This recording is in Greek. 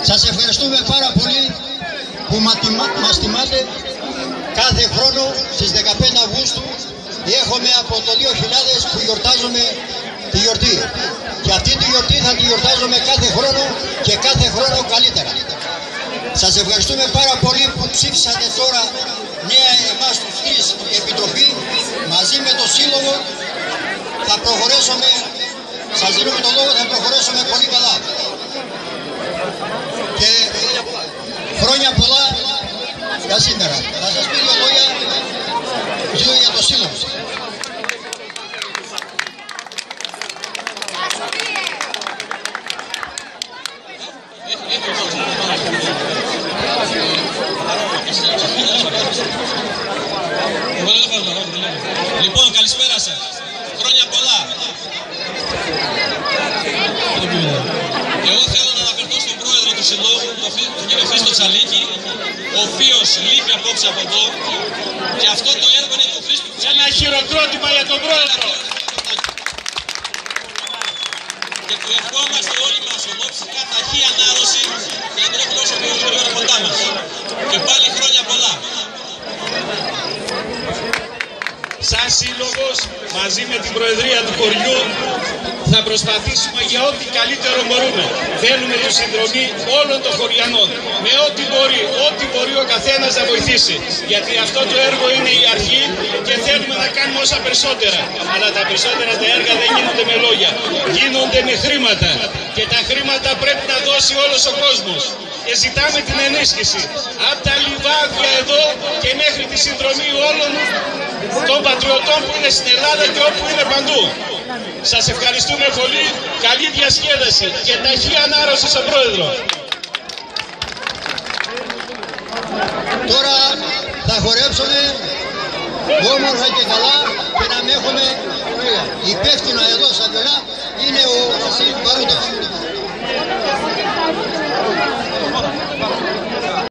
Σας ευχαριστούμε πάρα πολύ που μας τιμάτε κάθε χρόνο στις 15 Αυγούστου. Έχουμε από το 2000 που γιορτάζουμε τη γιορτή. Και αυτή τη γιορτή θα τη γιορτάζουμε κάθε χρόνο και κάθε χρόνο καλύτερα. Σας ευχαριστούμε πάρα πολύ που ψήφισατε τώρα νέα εμάς τους τρεις επιτροπή. Μαζί με το Σύλλογο θα προχωρήσουμε, σας δίνουμε το λόγο, θα προχωρήσουμε πολύ καλά. Και χρόνια πολλά για σήμερα. Θα σας πει δύο λόγια για το Σύλλογο. Λοιπόν, καλησπέρα σας. Χρόνια πολλά. Εγώ θέλω να αναφερθώ στον πρόεδρο του Συλλόγου, τον κύριο Χρήστο Τσαλίκη, ο οποίος λείπει απόψε από εδώ και αυτό το έργο είναι του Χρήστου Τσαλίκη. Ένα χειροκρότημα για τον πρόεδρο. Και του ευχόμαστε όλοι μας ομόψυχα ταχύ ανάρρωση για να τρέχουμε όσο πιο γρήγορα κοντά μας. Και πάλι χρόνια πολλά. Σαν σύλλογος, μαζί με την Προεδρία του χωριού, θα προσπαθήσουμε για ό,τι καλύτερο μπορούμε. Θέλουμε τη συνδρομή όλων των χωριανών. Με ό,τι μπορεί ο καθένας να βοηθήσει. Γιατί αυτό το έργο είναι η αρχή και θέλουμε να κάνουμε όσα περισσότερα. Αλλά τα περισσότερα τα έργα δεν γίνονται με λόγια. Γίνονται με χρήματα. Και τα χρήματα πρέπει να δώσει όλος ο κόσμος. Και ζητάμε την ενίσχυση. Από τα λιβάδια εδώ και μέχρι τη συνδρομή όλων των πατριωτών που είναι στην Ελλάδα και όπου είναι παντού. Σας ευχαριστούμε πολύ. Καλή διασκέδαση και ταχύ ανάρρωση στον πρόεδρο. Τώρα θα χορέψουμε όμορφα και καλά και να με έχουμε υπεύθυνα εδώ σαν πέρα.